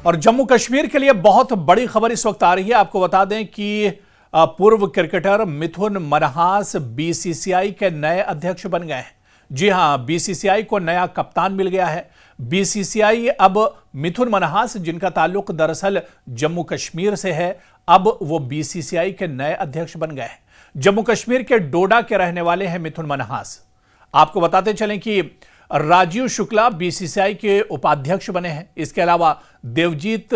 और जम्मू कश्मीर के लिए बहुत बड़ी खबर इस वक्त आ रही है। आपको बता दें कि पूर्व क्रिकेटर मिथुन मनहास बीसीसीआई के नए अध्यक्ष बन गए हैं। जी हां, बीसीसीआई को नया कप्तान मिल गया है। बीसीसीआई अब मिथुन मनहास, जिनका ताल्लुक दरअसल जम्मू कश्मीर से है, अब वो बीसीसीआई के नए अध्यक्ष बन गए हैं। जम्मू कश्मीर के डोडा के रहने वाले हैं मिथुन मनहास। आपको बताते चलें कि राजीव शुक्ला बीसीसीआई के उपाध्यक्ष बने हैं। इसके अलावा देवजीत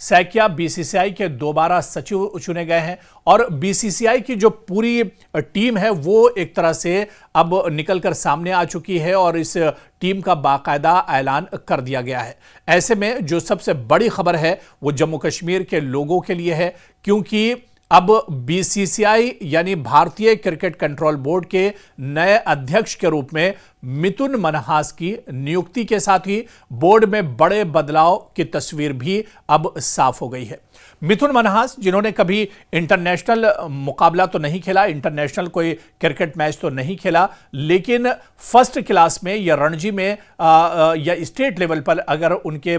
सैकिया बीसीसीआई के दोबारा सचिव चुने गए हैं और बीसीसीआई की जो पूरी टीम है वो एक तरह से अब निकलकर सामने आ चुकी है और इस टीम का बाकायदा ऐलान कर दिया गया है। ऐसे में जो सबसे बड़ी खबर है वो जम्मू कश्मीर के लोगों के लिए है, क्योंकि अब बीसीसीआई यानी भारतीय क्रिकेट कंट्रोल बोर्ड के नए अध्यक्ष के रूप में मिथुन मनहास की नियुक्ति के साथ ही बोर्ड में बड़े बदलाव की तस्वीर भी अब साफ हो गई है। मिथुन मनहास, जिन्होंने कभी इंटरनेशनल मुकाबला तो नहीं खेला, इंटरनेशनल कोई क्रिकेट मैच तो नहीं खेला, लेकिन फर्स्ट क्लास में या रणजी में या स्टेट लेवल पर अगर उनके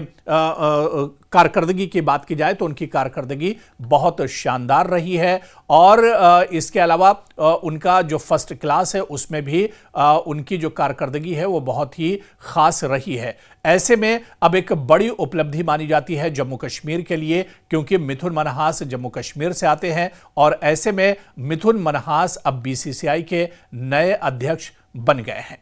कारकर्दगी की बात की जाए तो उनकी कारकर्दगी बहुत शानदार रही है। और इसके अलावा उनका जो फर्स्ट क्लास है उसमें भी उनकी जो कारकर्दगी है वो बहुत ही खास रही है। ऐसे में अब एक बड़ी उपलब्धि मानी जाती है जम्मू कश्मीर के लिए, क्योंकि मिथुन मनहास जम्मू कश्मीर से आते हैं और ऐसे में मिथुन मनहास अब बीसीसीआई के नए अध्यक्ष बन गए हैं।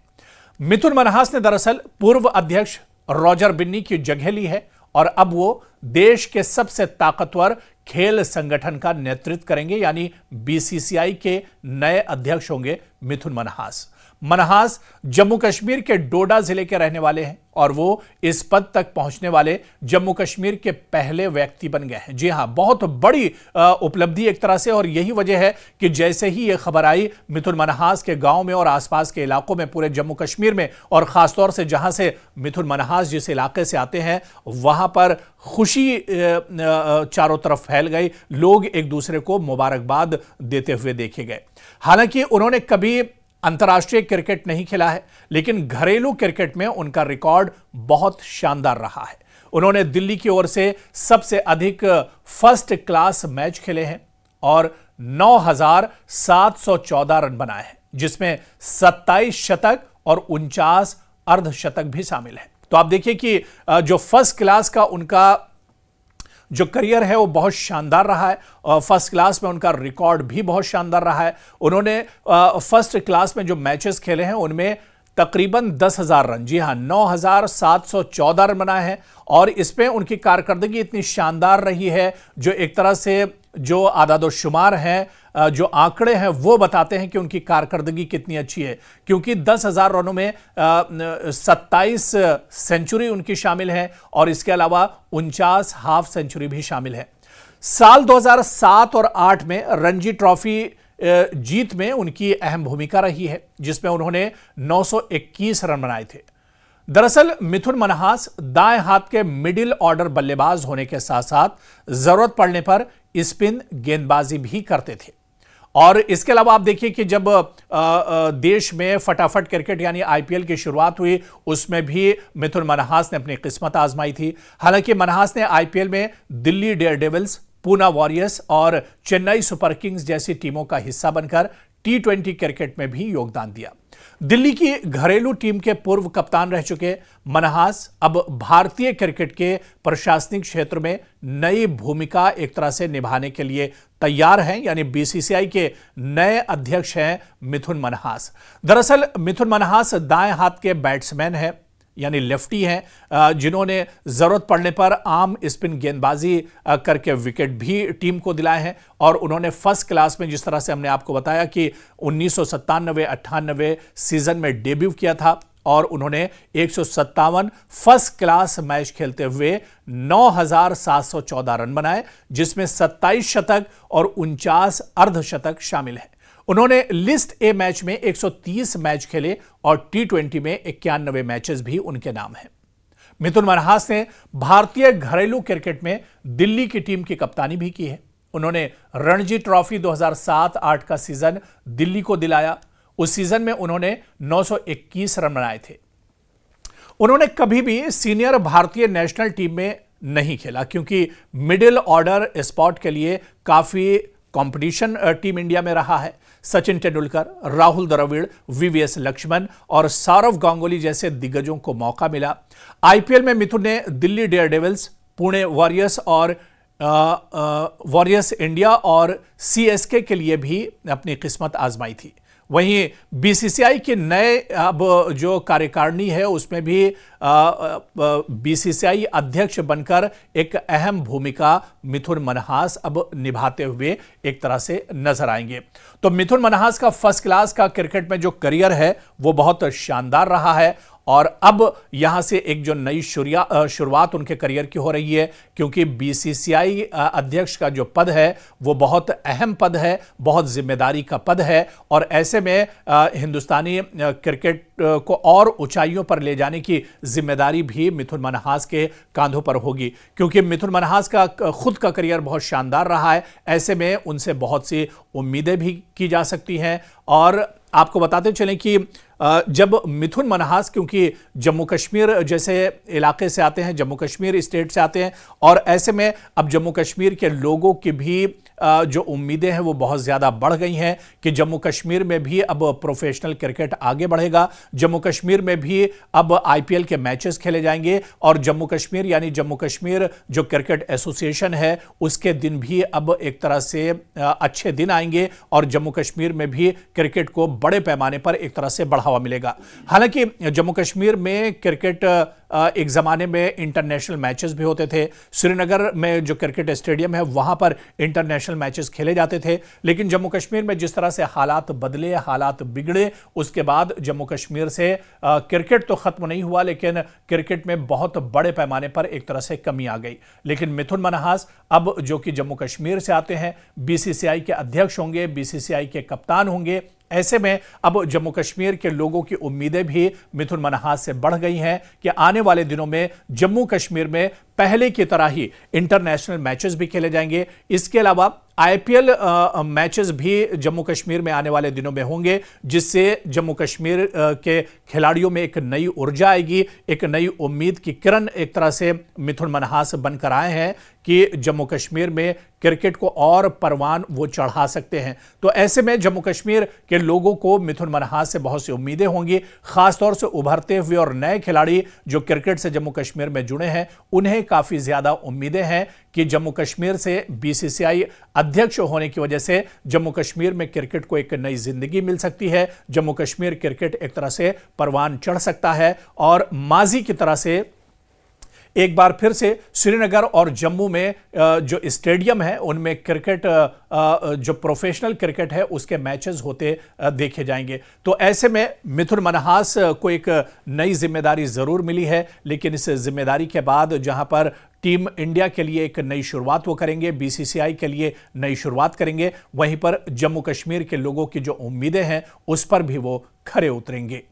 मिथुन मनहास ने दरअसल पूर्व अध्यक्ष रॉजर बिन्नी की जगह ली है और अब वो देश के सबसे ताकतवर खेल संगठन का नेतृत्व करेंगे, यानी बीसीसीआई के नए अध्यक्ष होंगे मिथुन मनहास। मनहास जम्मू कश्मीर के डोडा जिले के रहने वाले हैं और वो इस पद तक पहुंचने वाले जम्मू कश्मीर के पहले व्यक्ति बन गए हैं। जी हां, बहुत बड़ी उपलब्धि एक तरह से, और यही वजह है कि जैसे ही ये खबर आई मिथुन मनहास के गांव में और आसपास के इलाकों में, पूरे जम्मू कश्मीर में, और खासतौर से जहां से मिथुन मनहास जिस इलाके से आते हैं वहां पर खुशी चारों तरफ फैल गई। लोग एक दूसरे को मुबारकबाद देते हुए देखे गए। हालांकि उन्होंने कभी अंतर्राष्ट्रीय क्रिकेट नहीं खेला है, लेकिन घरेलू क्रिकेट में उनका रिकॉर्ड बहुत शानदार रहा है। उन्होंने दिल्ली की ओर से सबसे अधिक फर्स्ट क्लास मैच खेले हैं और 9,714 रन बनाए हैं, जिसमें 27 शतक और 49 अर्धशतक भी शामिल है। तो आप देखिए कि जो फर्स्ट क्लास का उनका जो करियर है वो बहुत शानदार रहा है और फर्स्ट क्लास में उनका रिकॉर्ड भी बहुत शानदार रहा है। उन्होंने फर्स्ट क्लास में जो मैचेस खेले हैं उनमें तकरीबन 10,000 रन, जी हां 9,714 रन बनाए हैं और इसमें उनकी कारकर्दगी इतनी शानदार रही है, जो एक तरह से जो आदादोशुमार हैं, जो आंकड़े हैं वो बताते हैं कि उनकी कारकर्दगी कितनी अच्छी है, क्योंकि 10,000 रनों में 27 सेंचुरी उनकी शामिल है और इसके अलावा 49 हाफ सेंचुरी भी शामिल है। साल 2007 और 8 में रणजी ट्रॉफी जीत में उनकी अहम भूमिका रही है, जिसमें उन्होंने 921 रन बनाए थे। दरअसल मिथुन मनहास दाएं हाथ के मिडिल ऑर्डर बल्लेबाज होने के साथ साथ जरूरत पड़ने पर स्पिन गेंदबाजी भी करते थे। और इसके अलावा आप देखिए कि जब देश में फटाफट क्रिकेट यानी आईपीएल की शुरुआत हुई, उसमें भी मिथुन मनहास ने अपनी किस्मत आजमाई थी। हालांकि मनहास ने आईपीएल में दिल्ली डेयरडेविल्स, पूना वॉरियर्स और चेन्नई सुपर किंग्स जैसी टीमों का हिस्सा बनकर T20 क्रिकेट में भी योगदान दिया। दिल्ली की घरेलू टीम के पूर्व कप्तान रह चुके मनहास अब भारतीय क्रिकेट के प्रशासनिक क्षेत्र में नई भूमिका एक तरह से निभाने के लिए तैयार हैं, यानी बीसीसीआई के नए अध्यक्ष हैं मिथुन मनहास। दरअसल मिथुन मनहास दाएं हाथ के बैट्समैन हैं, यानी लेफ्टी हैं, जिन्होंने जरूरत पड़ने पर आम स्पिन गेंदबाजी करके विकेट भी टीम को दिलाए हैं। और उन्होंने फर्स्ट क्लास में, जिस तरह से हमने आपको बताया कि 1997-98 सीजन में डेब्यू किया था और उन्होंने 157 फर्स्ट क्लास मैच खेलते हुए 9,714 रन बनाए, जिसमें 27 शतक और 49 अर्धशतक शामिल है। उन्होंने लिस्ट ए मैच में 130 मैच खेले और T20 में 91 मैचेस भी उनके नाम हैं। मिथुन मनहास ने भारतीय घरेलू क्रिकेट में दिल्ली की टीम की कप्तानी भी की है। उन्होंने रणजी ट्रॉफी 2007-8 का सीजन दिल्ली को दिलाया। उस सीजन में उन्होंने 921 रन बनाए थे। उन्होंने कभी भी सीनियर भारतीय नेशनल टीम में नहीं खेला क्योंकि मिडिल ऑर्डर स्पॉट के लिए काफी कंपटीशन टीम इंडिया में रहा है। सचिन तेंदुलकर, राहुल द्रविड़, वीवीएस लक्ष्मण और सौरव गांगुली जैसे दिग्गजों को मौका मिला। आईपीएल में मिथुन ने दिल्ली डेयरडेविल्स, पुणे वॉरियर्स और वॉरियर्स इंडिया और सीएसके के लिए भी अपनी किस्मत आजमाई थी। वहीं बीसीसीआई के नए अब जो कार्यकारिणी है उसमें भी बीसीसीआई अध्यक्ष बनकर एक अहम भूमिका मिथुन मनहास अब निभाते हुए एक तरह से नजर आएंगे। तो मिथुन मनहास का फर्स्ट क्लास का क्रिकेट में जो करियर है वो बहुत शानदार रहा है और अब यहां से एक जो नई शुरुआत उनके करियर की हो रही है क्योंकि बीसीसीआई अध्यक्ष का जो पद है वो बहुत अहम पद है, बहुत जिम्मेदारी का पद है और ऐसे में हिंदुस्तानी क्रिकेट को और ऊंचाइयों पर ले जाने की जिम्मेदारी भी मिथुन मनहास के कांधों पर होगी क्योंकि मिथुन मनहास का खुद का करियर बहुत शानदार रहा है। ऐसे में उनसे बहुत सी उम्मीदें भी की जा सकती हैं और आपको बताते चलें कि जब मिथुन मनहास क्योंकि जम्मू कश्मीर जैसे इलाके से आते हैं, जम्मू कश्मीर स्टेट से आते हैं और ऐसे में अब जम्मू कश्मीर के लोगों की भी जो उम्मीदें हैं वो बहुत ज़्यादा बढ़ गई हैं कि जम्मू कश्मीर में भी अब प्रोफेशनल क्रिकेट आगे बढ़ेगा। जम्मू कश्मीर में भी अब आईपीएल के मैचेस खेले जाएंगे और जम्मू कश्मीर यानी जम्मू कश्मीर जो क्रिकेट एसोसिएशन है उसके दिन भी अब एक तरह से अच्छे दिन आएंगे और जम्मू कश्मीर में भी क्रिकेट को बड़े पैमाने पर एक तरह से बढ़ावा मिलेगा। हालांकि जम्मू कश्मीर में क्रिकेट एक ज़माने में इंटरनेशनल मैचेस भी होते थे। श्रीनगर में जो क्रिकेट स्टेडियम है वहां पर इंटरनेशनल मैचेस खेले जाते थे, लेकिन जम्मू कश्मीर में जिस तरह से हालात बदले, हालात बिगड़े, उसके बाद जम्मू कश्मीर से क्रिकेट तो खत्म नहीं हुआ लेकिन क्रिकेट में बहुत बड़े पैमाने पर एक तरह से कमी आ गई। लेकिन मिथुन मनहास अब जो कि जम्मू कश्मीर से आते हैं, बीसीसीआई के अध्यक्ष होंगे, बीसीसीआई के कप्तान होंगे। ऐसे में अब जम्मू कश्मीर के लोगों की उम्मीदें भी मिथुन मनहास से बढ़ गई हैं कि आने वाले दिनों में जम्मू कश्मीर में पहले की तरह ही इंटरनेशनल मैचेस भी खेले जाएंगे। इसके अलावा आईपीएल मैचेस भी जम्मू कश्मीर में आने वाले दिनों में होंगे जिससे जम्मू कश्मीर के खिलाड़ियों में एक नई ऊर्जा आएगी, एक नई उम्मीद की किरण एक तरह से मिथुन मनहास बनकर आए हैं कि जम्मू कश्मीर में क्रिकेट को और परवान वो चढ़ा सकते हैं। तो ऐसे में जम्मू कश्मीर के लोगों को मिथुन मनहास से बहुत सी उम्मीदें होंगी, खासतौर से उभरते हुए और नए खिलाड़ी जो क्रिकेट से जम्मू कश्मीर में जुड़े हैं उन्हें काफी ज्यादा उम्मीदें हैं कि जम्मू कश्मीर से बीसीसीआई अध्यक्ष होने की वजह से जम्मू कश्मीर में क्रिकेट को एक नई जिंदगी मिल सकती है। जम्मू कश्मीर क्रिकेट एक तरह से परवान चढ़ सकता है और माजी की तरह से एक बार फिर से श्रीनगर और जम्मू में जो स्टेडियम है उनमें क्रिकेट जो प्रोफेशनल क्रिकेट है उसके मैचेस होते देखे जाएंगे। तो ऐसे में मिथुन मनहास को एक नई जिम्मेदारी जरूर मिली है, लेकिन इस जिम्मेदारी के बाद जहां पर टीम इंडिया के लिए एक नई शुरुआत वो करेंगे, बीसीसीआई के लिए नई शुरुआत करेंगे, वहीं पर जम्मू कश्मीर के लोगों की जो उम्मीदें हैं उस पर भी वो खरे उतरेंगे।